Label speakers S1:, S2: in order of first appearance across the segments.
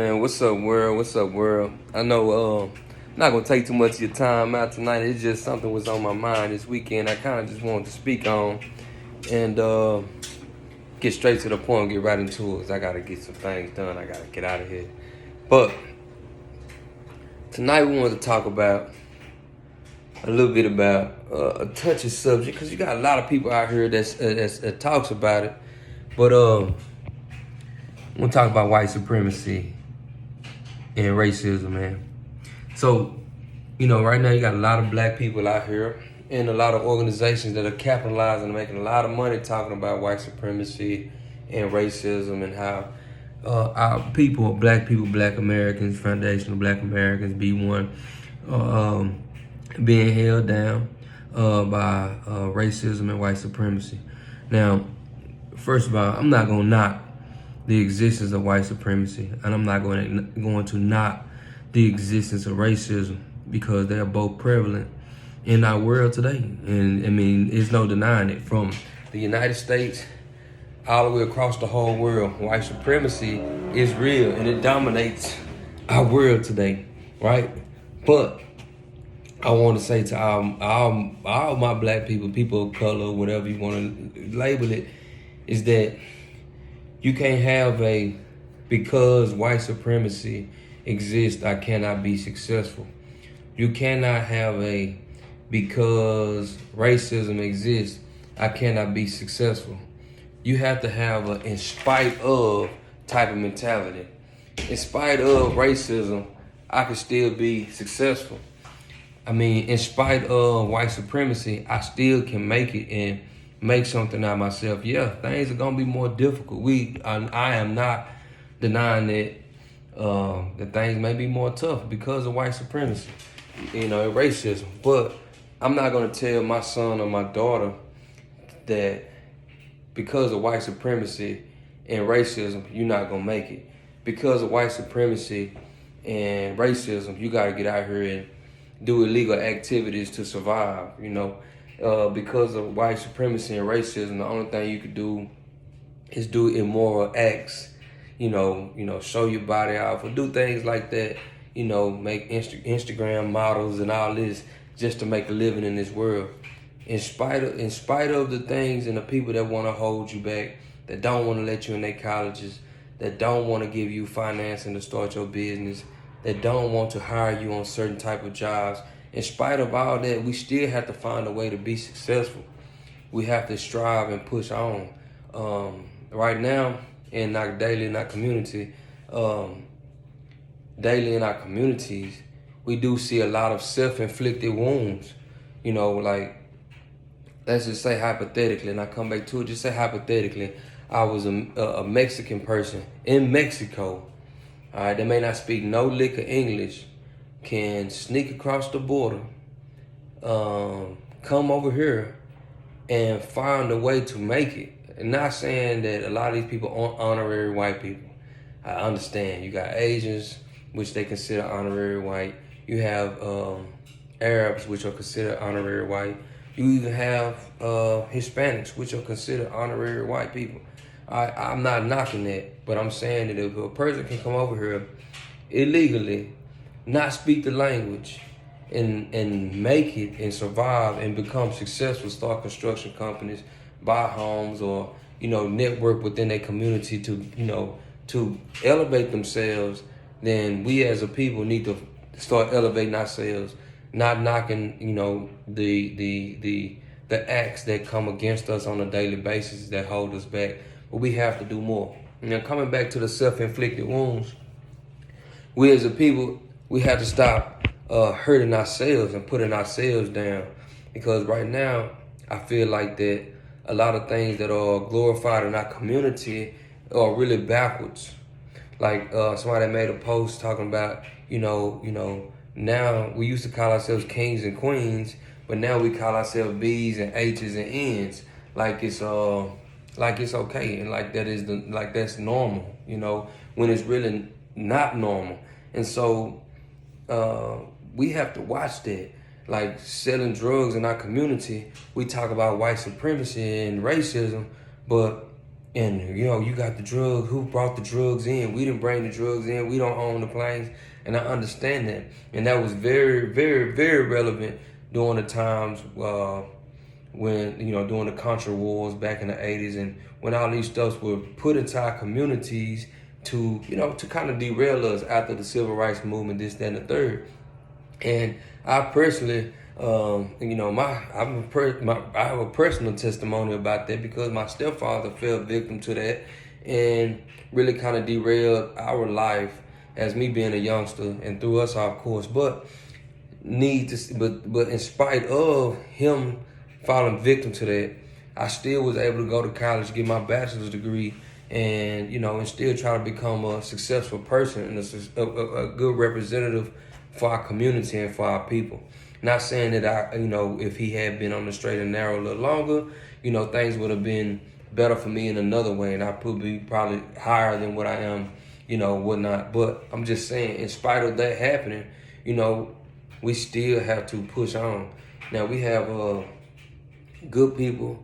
S1: Man, what's up, world? What's up, world? I know I'm not gonna take too much of your time out tonight. It's just something was on my mind this weekend. I kind of just wanted to speak on and get straight to the point, get right into it. I gotta get some things done. I gotta get out of here. But tonight we wanted to talk about a little bit about a touchy subject because you got a lot of people out here that talks about it. But we'll talk about white supremacy and racism, man. So, right now you got a lot of black people out here and a lot of organizations that are capitalizing and making a lot of money talking about white supremacy and racism and how our people, black Americans, foundational black Americans, B1, being held down by racism and white supremacy. Now, first of all, I'm not going to knock the existence of white supremacy, and I'm not going to knock the existence of racism because they are both prevalent in our world today. And I mean, there's no denying it. From the United States all the way across the whole world, white supremacy is real and it dominates our world today, right? But I want to say to all my black people of color, whatever you want to label it, is that you can't have because white supremacy exists, I cannot be successful. You cannot have because racism exists, I cannot be successful. You have to have a in spite of type of mentality. In spite of racism, I can still be successful. I mean, in spite of white supremacy, I still can make it and make something out of myself. Yeah, things are gonna be more difficult. I am not denying that things may be more tough because of white supremacy, and racism. But I'm not gonna tell my son or my daughter that because of white supremacy and racism, you're not gonna make it. Because of white supremacy and racism, you gotta get out here and do illegal activities to survive, because of white supremacy and racism, the only thing you could do is do immoral acts, show your body off or do things like that, make Instagram models and all this just to make a living in this world. In spite of the things and the people that want to hold you back, that don't want to let you in their colleges, that don't want to give you financing to start your business, that don't want to hire you on certain type of jobs. In spite of all that, we still have to find a way to be successful. We have to strive and push on. Right now, daily in our communities, we do see a lot of self-inflicted wounds. Like, let's just say hypothetically, and I come back to it, just say hypothetically, I was a Mexican person in Mexico. All right, they may not speak no lick of English, can sneak across the border, come over here, and find a way to make it. And not saying that a lot of these people aren't honorary white people. I understand. You got Asians, which they consider honorary white. You have Arabs, which are considered honorary white. You even have Hispanics, which are considered honorary white people. I'm not knocking that, but I'm saying that if a person can come over here illegally, not speak the language, and make it and survive and become successful, start construction companies, buy homes, or network within their community to elevate themselves, then we as a people need to start elevating ourselves, not knocking the acts that come against us on a daily basis that hold us back. But we have to do more. Now, coming back to the self-inflicted wounds, we as a people, we have to stop hurting ourselves and putting ourselves down. Because right now, I feel like that a lot of things that are glorified in our community are really backwards. Like somebody made a post talking about, now we used to call ourselves kings and queens, but now we call ourselves B's and H's and N's. Like it's okay, and that's normal, when it's really not normal. And so we have to watch that. Like selling drugs in our community, we talk about white supremacy and racism, but And you got the drugs. Who brought the drugs in? We didn't bring the drugs in. We don't own the planes. And I understand that. And that was very, very, very relevant during the times when, during the Contra wars back in the 80s, and when all these stuffs were put into our communities to, to kind of derail us after the civil rights movement, this, that, and the third. And I personally, I have a personal testimony about that, because my stepfather fell victim to that and really kind of derailed our life as me being a youngster, and threw us off course. But in spite of him falling victim to that, I still was able to go to college, get my bachelor's degree, and and still try to become a successful person and a good representative for our community and for our people. Not saying that if he had been on the straight and narrow a little longer, things would have been better for me in another way, and I could be probably higher than what I am, whatnot. But I'm just saying, in spite of that happening, we still have to push on. Now, we have good people,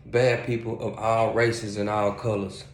S1: bad people of all races and all colors.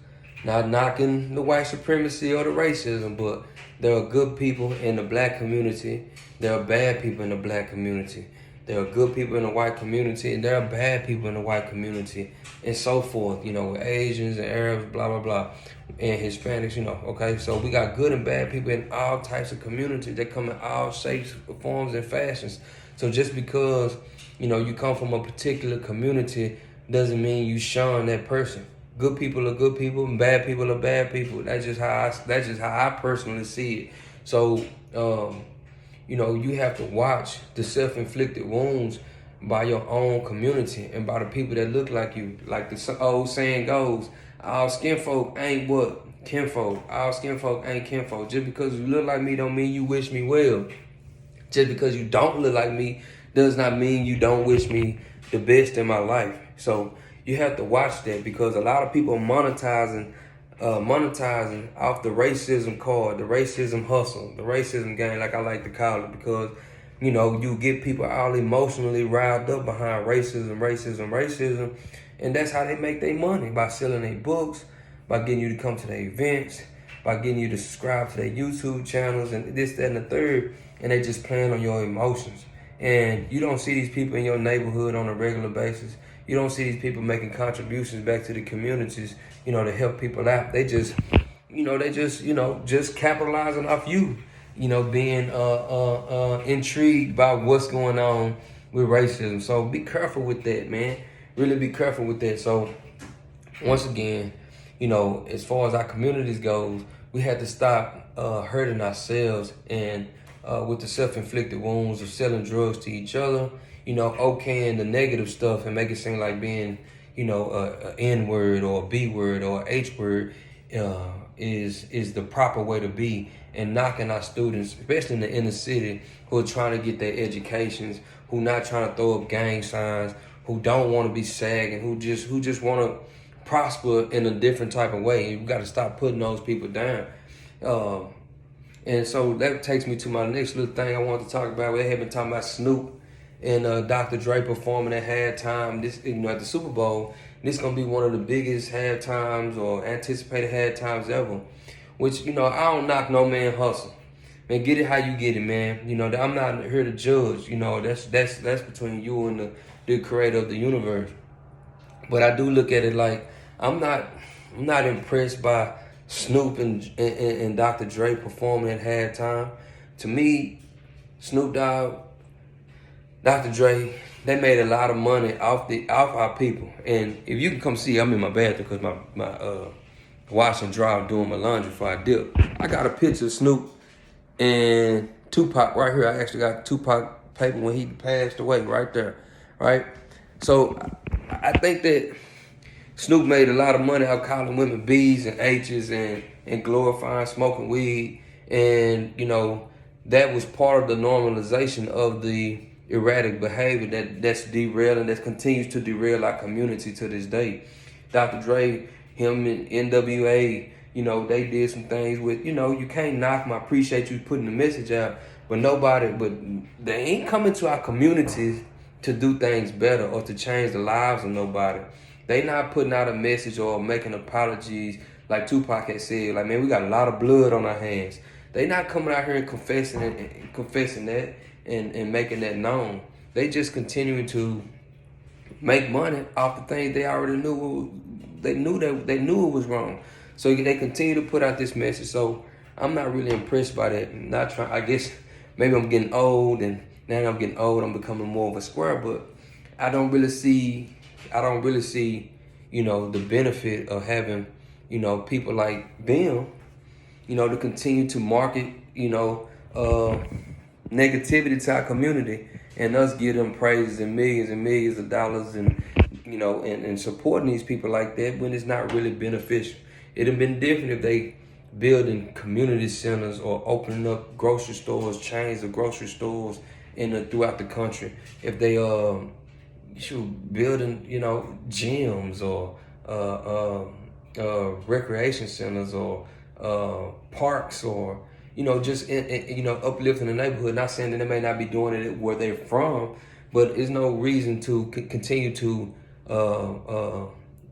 S1: Not knocking the white supremacy or the racism, but there are good people in the black community. There are bad people in the black community. There are good people in the white community, and there are bad people in the white community, and so forth, with Asians and Arabs, blah, blah, blah, and Hispanics, okay? So we got good and bad people in all types of communities. They come in all shapes, forms, and fashions. So just because, you come from a particular community doesn't mean you shun that person. Good people are good people, and bad people are bad people. That's just how I personally see it. So, you have to watch the self-inflicted wounds by your own community and by the people that look like you. Like the old saying goes, all skin folk ain't what? Kinfolk. All skin folk ain't kinfolk. Just because you look like me don't mean you wish me well. Just because you don't look like me does not mean you don't wish me the best in my life. So you have to watch that, because a lot of people are monetizing off the racism card, the racism hustle, the racism game, like I like to call it, because you get people all emotionally riled up behind racism, and that's how they make their money, by selling their books, by getting you to come to their events, by getting you to subscribe to their YouTube channels, and this, that, and the third, and they just playing on your emotions. And you don't see these people in your neighborhood on a regular basis. You don't see these people making contributions back to the communities, to help people out. They just, just capitalizing off you, being intrigued by what's going on with racism. So be careful with that, man. Really be careful with that. So once again, as far as our communities goes, we had to stop hurting ourselves and with the self-inflicted wounds of selling drugs to each other, okaying the negative stuff and make it seem like being, a N-word or a B-word or a H-word is the proper way to be, and knocking our students, especially in the inner city, who are trying to get their educations, who not trying to throw up gang signs, who don't want to be sagging, who just want to prosper in a different type of way. You got to stop putting those people down. And so that takes me to my next little thing I want to talk about. They have been talking about Snoop and Dr. Dre performing at halftime. This, at the Super Bowl. This is gonna be one of the biggest halftimes or anticipated halftimes ever. Which I don't knock no man hustle. Man, get it how you get it, man. I'm not here to judge. That's between you and the creator of the universe. But I do look at it like I'm not impressed by Snoop and Dr. Dre performing at halftime. To me, Snoop Dogg, Dr. Dre, they made a lot of money off our people. And if you can come see, I'm in my bathroom because my wash and dry, doing my laundry before I dip. I got a picture of Snoop and Tupac right here. I actually got Tupac paper when he passed away right there, right? So I think that Snoop made a lot of money out calling women B's and H's and glorifying smoking weed. And, that was part of the normalization of the erratic behavior that's derailing, that continues to derail our community to this day. Dr. Dre, him and NWA, they did some things with, you can't knock them. I appreciate you putting the message out, but they ain't coming to our communities to do things better or to change the lives of nobody. They not putting out a message or making apologies like Tupac had said. Like, man, we got a lot of blood on our hands. They not coming out here and confessing that and making that known. They just continuing to make money off the things they already knew. They knew it was wrong. So they continue to put out this message. So I'm not really impressed by that. Not trying. I guess maybe I'm getting old, and now I'm getting old, I'm becoming more of a square. But I don't really see, the benefit of having, people like them, to continue to market, negativity to our community, and us give them praises and millions of dollars, and and supporting these people like that when it's not really beneficial. It'd have been different if they building community centers or opening up grocery stores, chains of grocery stores throughout the country. If they building gyms or recreation centers or parks, or just uplifting the neighborhood. Not saying that they may not be doing it where they're from, but there's no reason to continue to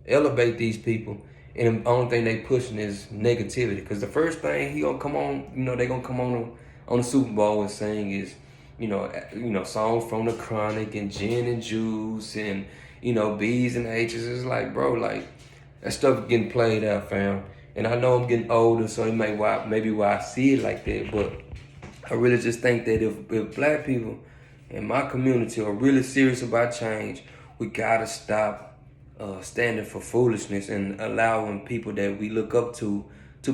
S1: elevate these people. And the only thing they pushing is negativity. Because the first thing he gonna come on, they gonna come on the Super Bowl and sing is, songs from the Chronic and Gin and Juice and B's and H's. It's like, bro, like that stuff getting played out, fam. And I know I'm getting older, so it maybe why I see it like that. But I really just think that if black people in my community are really serious about change, we gotta stop standing for foolishness and allowing people that we look up to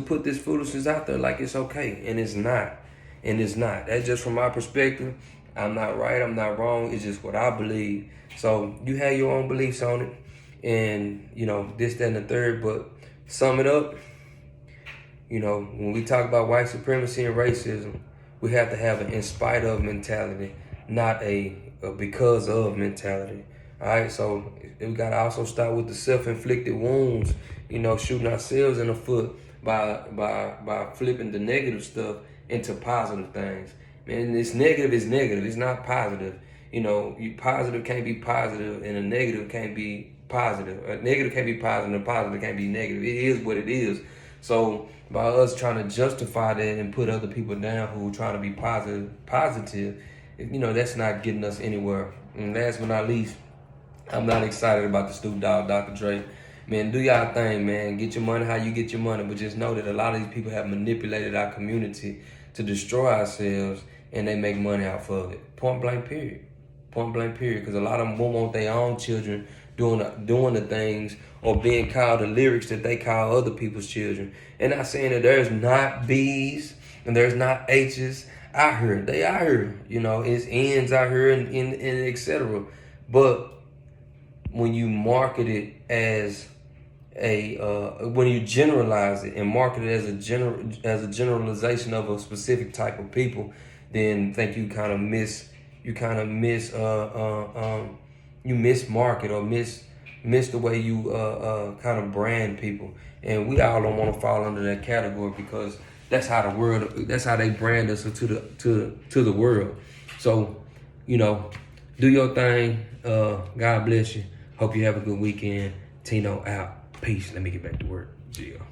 S1: put this foolishness out there like it's okay. And it's not. That's just from my perspective. I'm not right, I'm not wrong. It's just what I believe. So you have your own beliefs on it, and this, that, and the third. But sum it up, when we talk about white supremacy and racism, we have to have an in spite of mentality, not a because of mentality. All right, so we gotta also start with the self-inflicted wounds. Shooting ourselves in the foot by flipping the negative stuff into positive things. Man, it's negative is negative. It's not positive. Positive can't be positive, and a negative can't be positive. A negative can't be positive, and a positive can't be negative. It is what it is. So by us trying to justify that and put other people down who are trying to be positive, that's not getting us anywhere. And last but not least, I'm not excited about the Snoop Dogg, Dr. Dre. Man, do y'all thing, man. Get your money how you get your money, but just know that a lot of these people have manipulated our community to destroy ourselves, and they make money off of it. Point blank, period. Point blank, period. Because a lot of them won't want their own children doing the things or being called the lyrics that they call other people's children. And not saying that there's not B's and there's not H's out here. They out here. It's N's out here and etc. But when you market it as when you generalize it and market it as a generalization of a specific type of people, then think you mismarket or miss the way you kind of brand people. And we all don't want to fall under that category, because that's how they brand us to the world. So, do your thing. God bless you. Hope you have a good weekend. Tino out. Peace. Let me get back to work. Yeah.